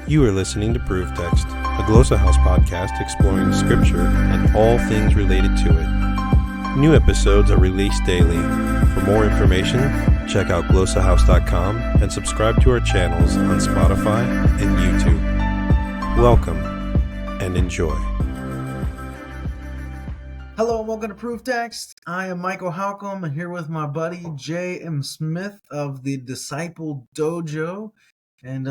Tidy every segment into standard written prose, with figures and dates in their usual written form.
You are listening to Proof Text, a Glossa House podcast exploring Scripture and all things related to it. New episodes are released daily. For more information, check out glossahouse.com and subscribe to our channels on Spotify and YouTube. Welcome and enjoy. Hello and welcome to Proof Text. I am Michael Halcomb and here with my buddy J.M. Smith of the Disciple Dojo. And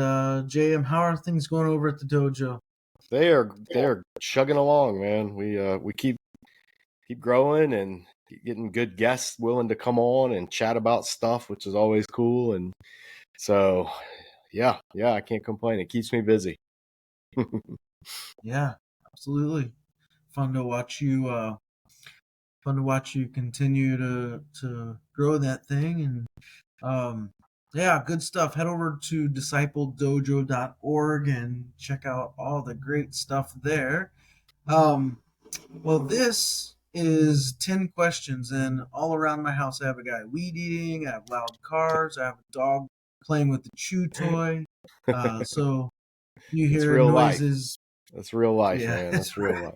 J.M., how are things going over at the dojo? They're chugging along, man. We keep growing and getting good guests willing to come on and chat about stuff, which is always cool. And so, yeah, I can't complain. It keeps me busy. Yeah, absolutely. Fun to watch you continue to grow that thing. And yeah, good stuff. Head over to discipledojo.org and check out all the great stuff there. Well, this is 10 questions, and all around my house I have a guy weed eating, I have loud cars, I have a dog playing with the chew toy. So you It's hear real noises. life. That's real life, Yeah, man. That's real life.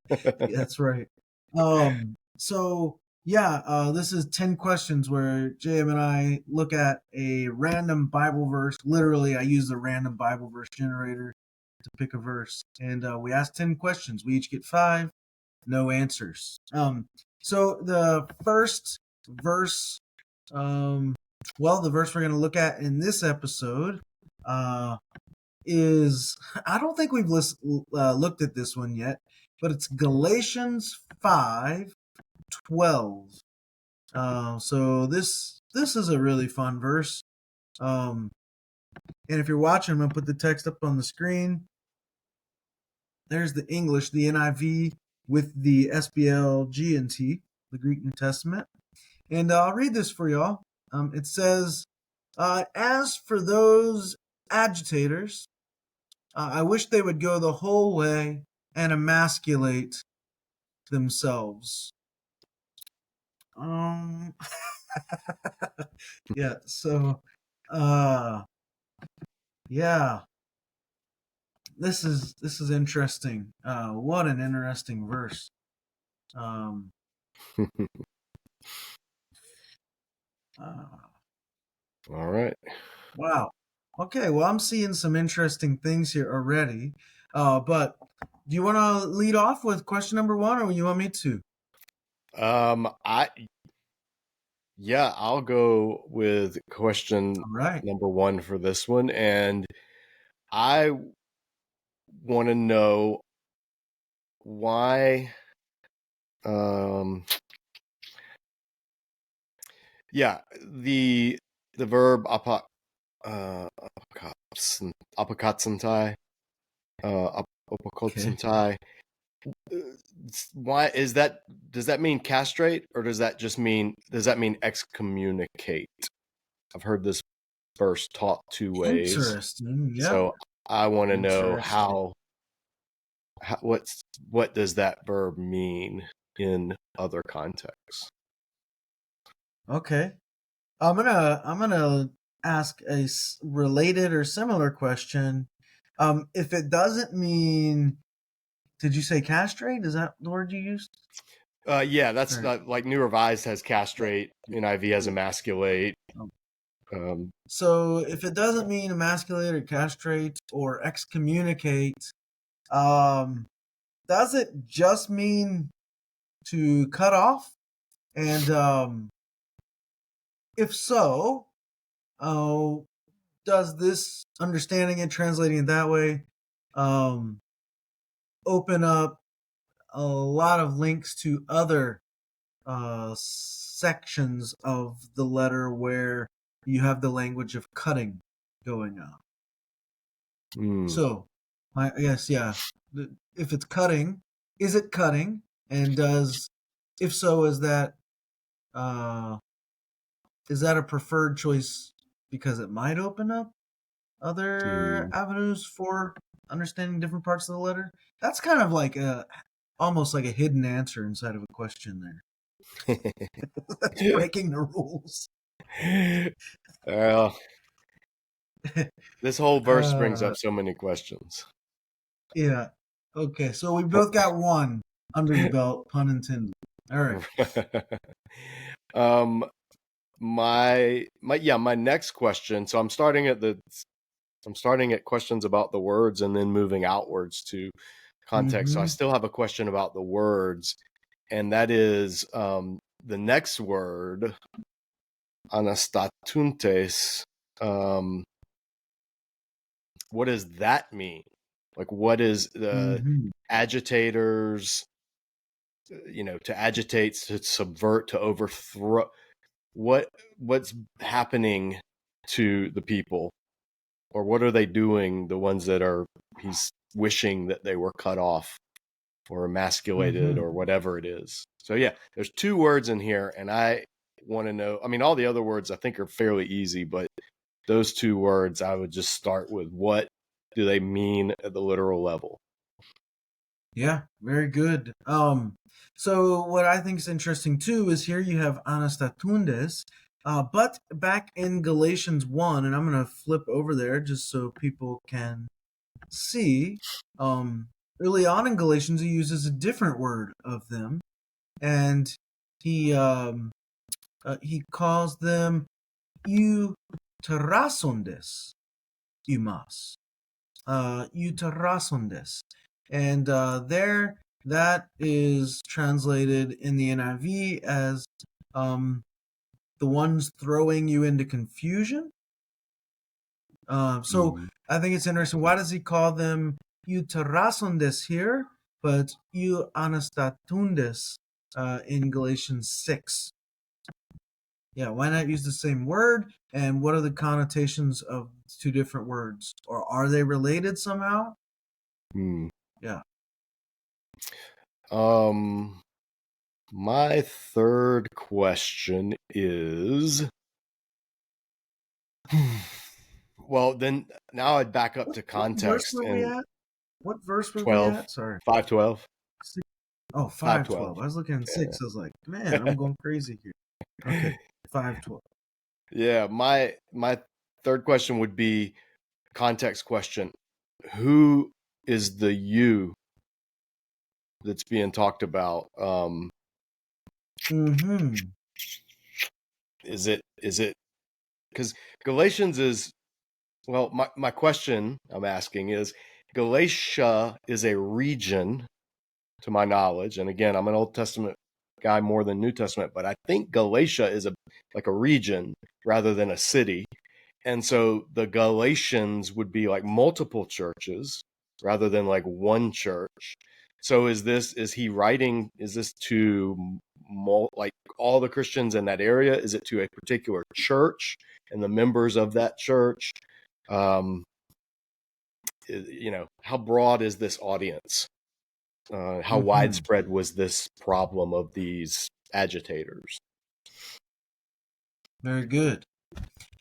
Yeah, that's right. This is 10 questions where JM and I look at a random Bible verse. Literally, I use the random Bible verse generator to pick a verse. And we ask 10 questions. We each get 5, no answers. So the first verse, the verse we're going to look at in this episode is, I don't think we've looked at this one yet, but it's Galatians 5:12. So this is a really fun verse. And if you're watching, I'm going to put the text up on the screen. There's the English, the NIV, with the SBL G&T, the Greek New Testament. And I'll read this for y'all. It says, as for those agitators, I wish they would go the whole way and emasculate themselves. Yeah, so, yeah, this is interesting. What an interesting verse. All right. Wow. Okay, well, I'm seeing some interesting things here already. But do you want to lead off with question number 1, or you want me to? I'll go with question number 1 for this one, and I want to know why. The verb apokatsantai, why is that? Does that mean castrate, or does that mean excommunicate? I've heard this verse taught 2 ways. Interesting. Yeah. So I want to know what does that verb mean in other contexts? Okay. I'm gonna ask a related or similar question. If it doesn't mean, did you say castrate? Is that the word you used? Yeah, that's like New Revised has castrate, NIV has emasculate. So if it doesn't mean emasculate or castrate or excommunicate, does it just mean to cut off? And if so, does this understanding and translating it that way open up a lot of links to other sections of the letter where you have the language of cutting going on? So, I guess, yeah. If it's cutting, is it cutting? And if so, is that a preferred choice because it might open up other avenues for understanding different parts of the letter? That's kind of like almost like a hidden answer inside of a question there. That's breaking the rules. Well, This whole verse brings uh, up so many questions. yeah. Okay, so we both got one under the belt, pun intended. All right. um, my next question. So I'm starting at questions about the words and then moving outwards to context. So I Mm-hmm. still have a question about the words, and that is the next word, anastatuntes. What does that mean? Like, what is the Mm-hmm. agitators? To agitate, to subvert, to overthrow. What's happening to the people, or what are they doing? The ones that are he's wishing that they were cut off or emasculated Mm-hmm. or whatever it is. So yeah, there's two words in here, and I want to know. I mean, all the other words I think are fairly easy, but those two words I would just start with. What do they mean at the literal level? Yeah, very good. So what I think is interesting too is here you have Anastatundes, but back in Galatians 1, and I'm going to flip over there just so people can see. Early on in Galatians, he uses a different word of them, and he he calls them euterasondes, umas, euterasondes, and there that is translated in the NIV as um, the ones throwing you into confusion. So Mm. I think it's interesting. Why does he call them euterasondes here, but you anastatundes in Galatians 6? Yeah, why not use the same word? And what are the connotations of two different words? Or are they related somehow? Mm. Yeah. My third question is well, then now I'd back up to What verse context were we in at? What verse were we 12, at? Sorry. 512, Six- Oh, 512. 512. I was looking at Yeah. 6. I was like, man, I'm going crazy here. Okay, 512. Yeah, my third question would be context question. Who is the you that's being talked about? Mm-hmm. Is it because Galatians is well, my question I'm asking is Galatia is a region to my knowledge, and again, I'm an Old Testament guy more than New Testament, but I think Galatia is like a region rather than a city. And so the Galatians would be like multiple churches rather than like one church. So is he writing, is this to like all the Christians in that area? Is it to a particular church and the members of that church? Um, how broad is this audience? How Mm-hmm. widespread was this problem of these agitators? Very good.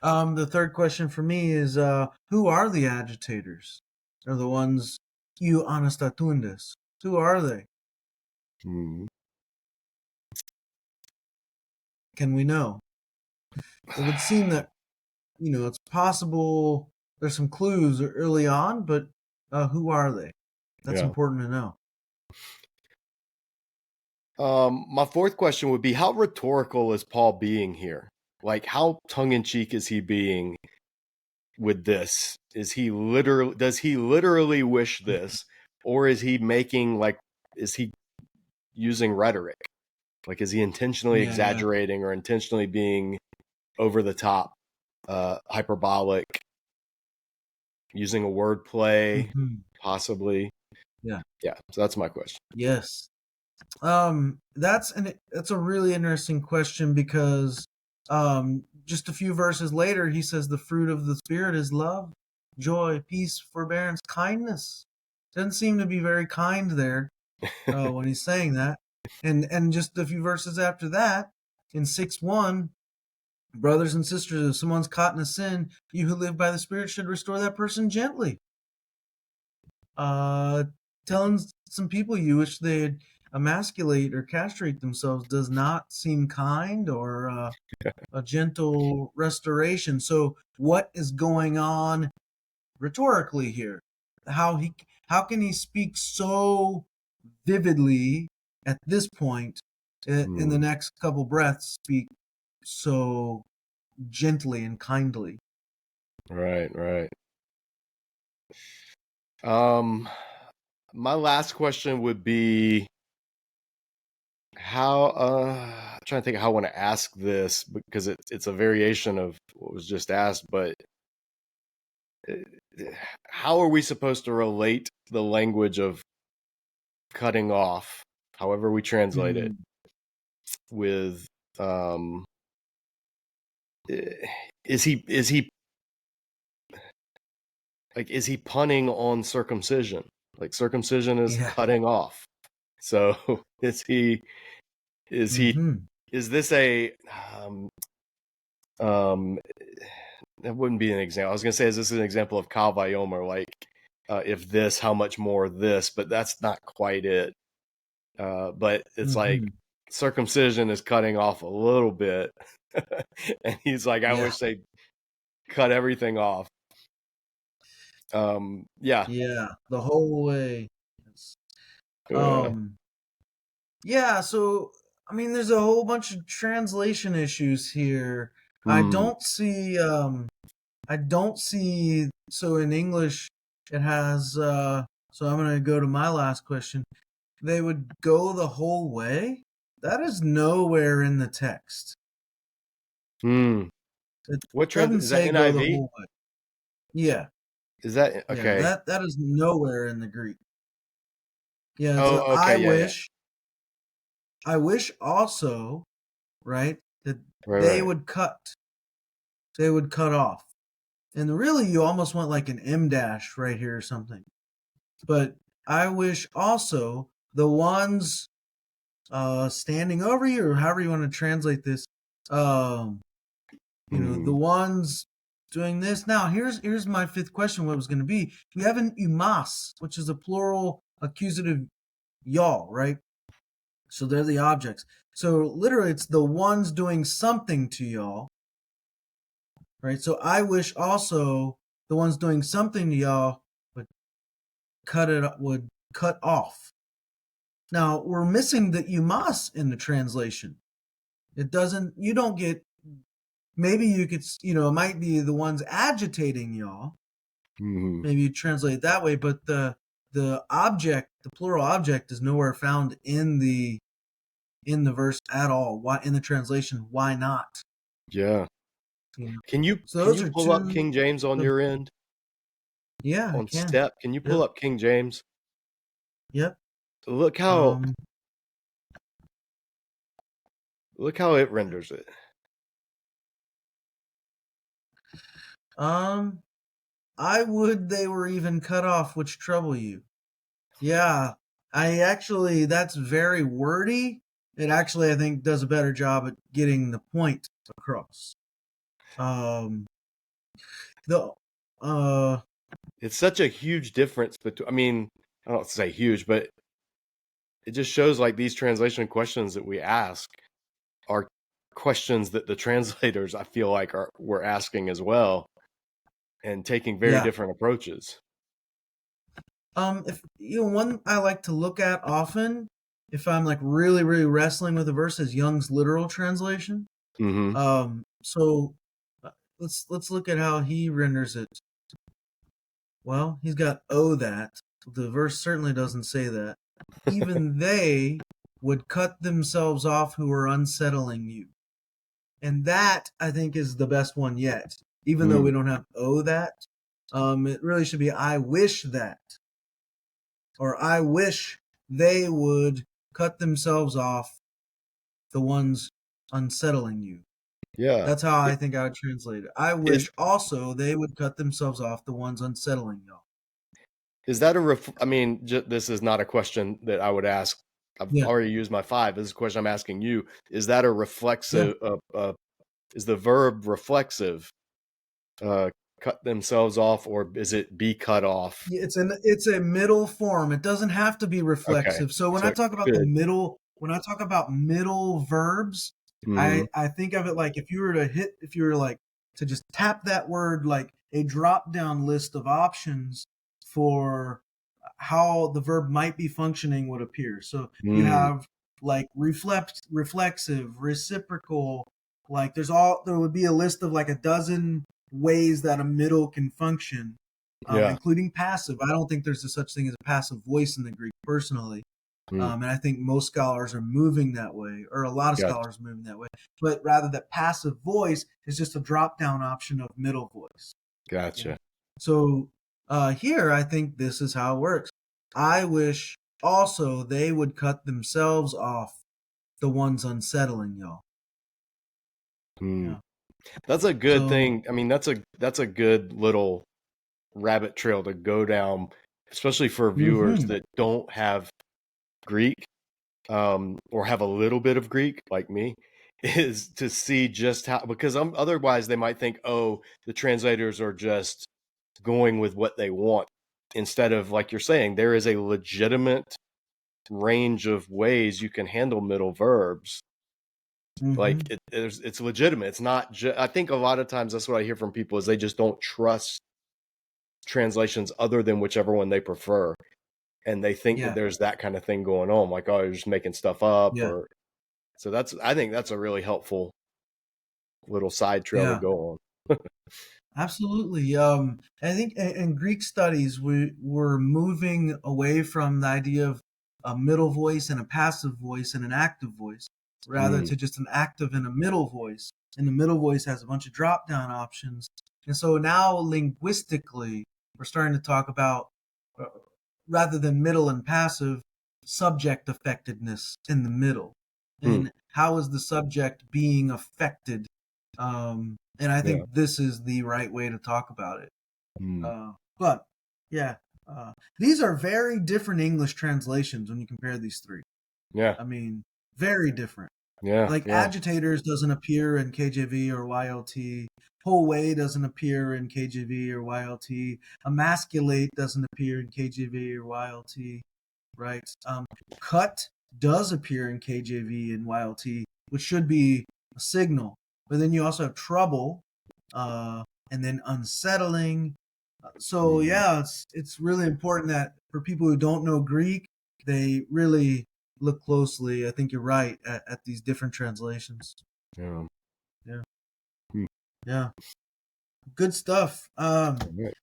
The third question for me is who are the agitators? Are the ones you anastatundes? Who are they? Hmm. Can we know? It would seem that, it's possible there's some clues early on, but who are they? That's Yeah. important to know. My fourth question would be how rhetorical is Paul being here? Like, how tongue in cheek is he being with this? Does he literally wish this? Or is he is he using rhetoric? Like, is he intentionally Yeah. exaggerating or intentionally being over the top, hyperbolic, using a word play, Hmm. possibly? Yeah. Yeah. So that's my question. Yes. That's a really interesting question because just a few verses later he says the fruit of the spirit is love, joy, peace, forbearance, kindness. Doesn't seem to be very kind there when he's saying that. And just a few verses after that, in 6:1, brothers and sisters, if someone's caught in a sin, you who live by the Spirit should restore that person gently. Uh, Telling some people you wish they had emasculate or castrate themselves does not seem kind or a gentle restoration. So what is going on rhetorically here? How can he speak so vividly at this point, in the next couple breaths speak so gently and kindly? Right. My last question would be how I'm trying to think of how I want to ask this, because it's a variation of what was just asked, but how are we supposed to relate the language of cutting off, however we translate it, with is he like, is he punning on circumcision? Like, circumcision is cutting off. So is this a that wouldn't be an example. I was gonna say, is this an example of Kal Vayomer, like if this, how much more this? But that's not quite it. But it's like circumcision is cutting off a little bit, and he's like, I wish they cut everything off. The whole way. So I mean, there's a whole bunch of translation issues here. I don't see so in English it has so I'm going to go to my last question. They would go the whole way? That is nowhere in the text. What translation is that? NIV? Go the whole way. Yeah. Is that okay? Yeah, that is nowhere in the Greek. Yeah, oh, okay. I wish also, right, that Right. would cut. They would cut off. And really, you almost want like an M dash right here or something. But I wish also the ones standing over you, or however you want to translate this, the ones doing this. Now, here's my fifth question. What was going to be? We have an umas, which is a plural accusative y'all, right? So they're the objects. So literally, it's the ones doing something to y'all, right? So I wish also the ones doing something to y'all would cut off. Now we're missing the umas in the translation. It doesn't. You don't get. Maybe you could. It might be the ones agitating y'all. Maybe you translate it that way, but the object, the plural object, is nowhere found in the verse at all. Why in the translation? Why not? Yeah. Can you pull up King James on your end? Yeah, on I can. step. Can you pull up King James? Yep. Look how it renders it. I would they were even cut off, which trouble you. Yeah. That's very wordy. It actually, I think, does a better job at getting the point across. It's such a huge difference between, I mean, I don't say huge, but it just shows like these translation questions that we ask are questions that the translators, I feel like, were asking as well, and taking very different approaches. If one I like to look at often, if I'm like really, really wrestling with a verse, is Young's literal translation. So let's look at how he renders it. Well, he's got that. The verse certainly doesn't say that. Even they would cut themselves off who are unsettling you. And that, I think, is the best one yet. Even though we don't have that. It really should be I wish that. Or I wish they would cut themselves off the ones unsettling you. Yeah. That's how I think I would translate it. I wish also they would cut themselves off the ones unsettling y'all. Is that I mean, this is not a question that I would ask. I've already used my 5. This is a question I'm asking you. Is that a reflexive, is the verb reflexive? cut themselves off, or is it be cut off? It's a middle form. It doesn't have to be Okay. reflexive. So when So I it talk about could. when I talk about middle verbs, Mhm. I think of it like if you were like to just tap that word, like a drop down list of options for how the verb might be functioning would appear. So you Mm. have like reflexive, reciprocal, like there would be a list of like a dozen ways that a middle can function, Yeah. including passive. I don't think there's a such thing as a passive voice in the Greek personally. Mm. And I think most scholars are moving that way, or a lot of Gotcha. scholars are moving that way. But rather, that passive voice is just a drop down option of middle voice. Gotcha. Yeah. So here, I think this is how it works. I wish also they would cut themselves off, the ones unsettling y'all. Mm. Yeah. That's a good So thing. I mean, that's a good little rabbit trail to go down, especially for viewers that don't have Greek, or have a little bit of Greek like me, is to see just how, because otherwise they might think, oh, the translators are just going with what they want, instead of, like you're saying, there is a legitimate range of ways you can handle middle verbs. Like it's legitimate. It's not I think a lot of times that's what I hear from people, is they just don't trust translations other than whichever one they prefer, and they think that yeah, there's that kind of thing going on, like, oh, you're just making stuff up. yeah, Or so I think that's a really helpful little side trail to yeah. go on. Absolutely. I think in Greek studies, we're moving away from the idea of a middle voice and a passive voice and an active voice, rather Mm. to just an active and a middle voice. And the middle voice has a bunch of drop down options. And so now linguistically, we're starting to talk about, uh, rather than middle and passive, subject affectedness in the middle. Hmm. And how is the subject being affected? And I Yeah. think this is the right way to talk about it. Mm. But yeah, these are very different English translations when you compare these three. Yeah. I mean, very different. Yeah. Like Yeah. agitators doesn't appear in KJV or YLT. Whole way doesn't appear in KJV or YLT. Emasculate doesn't appear in KJV or YLT. Right? Cut does appear in KJV and YLT, which should be a signal. But then you also have trouble, and then unsettling. So Mhm. yeah, it's really important that for people who don't know Greek, they really look closely. I think you're right at these different translations. Yeah. Yeah, Hmm. yeah, good stuff. All right.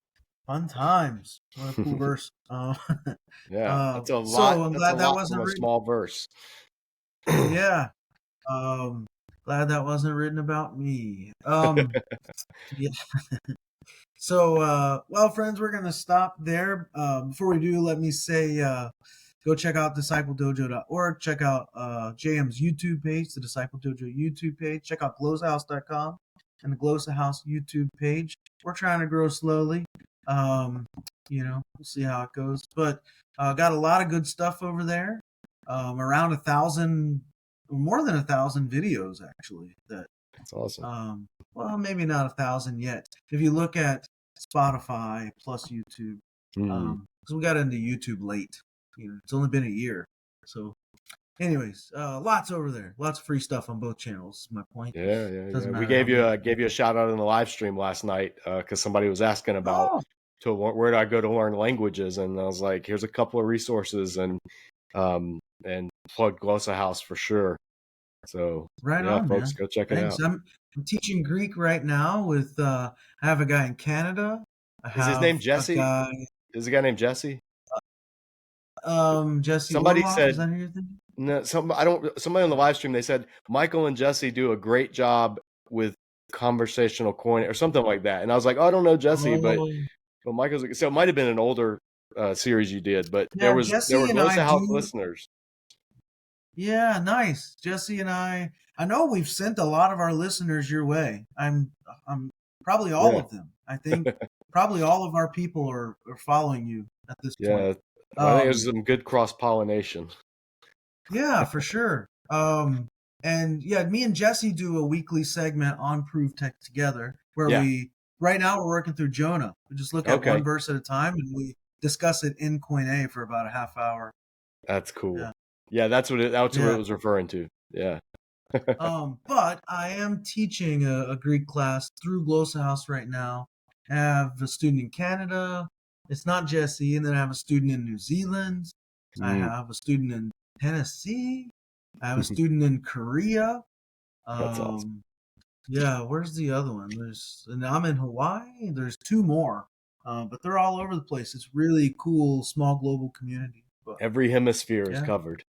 Fun times. What a cool verse. Yeah, that's a So lot. I'm That's a glad that lot from wasn't a written. small verse. Yeah. Glad that wasn't written about me. Yeah. So, well, friends, we're gonna stop there. Before we do, let me say, go check out discipledojo.org. Check out JM's YouTube page, the Disciple Dojo YouTube page. Check out glossahouse.com and the Glossa House YouTube page. We're trying to grow slowly. We'll see how it goes. But got a lot of good stuff over there. Around 1,000, more than 1,000 videos actually. That's awesome. Well, maybe not 1,000 yet. If you look at Spotify plus YouTube, Mm. because we got into YouTube late. It's only been a year. So, anyways, lots over there. Lots of free stuff on both channels. Is my point. Yeah, yeah, Doesn't yeah. We matter how many. gave you a shout out in the live stream last night, because somebody was asking about Oh, where do I go to learn languages, and I was like, here's a couple of resources, and plug Glossa House for sure. So right yeah, on, folks, man. go check it Thanks. out. I'm teaching Greek right now with. I have a guy in Canada. I Is his name have a Jesse? guy. Is the guy named Jesse? Jesse Somebody Orloff. Is said that who you're thinking? no. Somebody on the live stream, they said Michael and Jesse do a great job with conversational coin or something like that, and I was like, oh, I don't know Jesse, but Oh, Michael's, so it might have been an older series you did, but there yeah. were Jesse and I Glossa House do. listeners. Yeah, nice. Jesse and I know we've sent a lot of our listeners your way. I'm probably all Yeah, of them. I think probably all of our people are following you at this point. yeah. Well, I think there's Um, some good cross pollination. yeah, for sure. And yeah, me and Jesse do a weekly segment on Proof Tech together where Yeah. we right now we're working through Jonah. We just look at Okay. one verse at a time, and we discuss it in Koine for about a half hour. That's cool. Yeah. Yeah, that's what it Yeah. was referring to. Yeah. But I am teaching a Greek class through Glossa House right now. I have a student in Canada. It's not Jesse, and then I have a student in New Zealand. I Mm, have a student in Tennessee. I have a student in Korea. that's awesome. Yeah, where's the other one? And I'm in Hawaii. There's two more, but they're all over the place. It's really cool, small global community. But Every hemisphere is yeah, covered.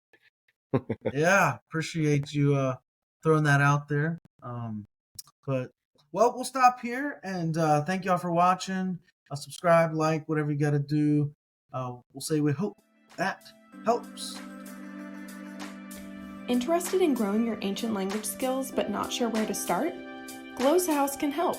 yeah, appreciate you throwing that out there. But well, we'll stop here and thank y'all for watching. Subscribe, like, whatever you got to do. We'll say we hope that helps. Interested in growing your ancient language skills but not sure where to start? Glossa House can help.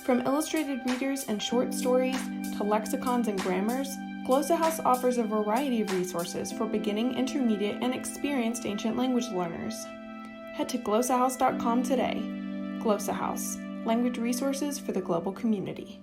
From illustrated readers and short stories to lexicons and grammars, Glossa House offers a variety of resources for beginning, intermediate, and experienced ancient language learners. Head to glossahouse.com today. Glossa House, language resources for the global community.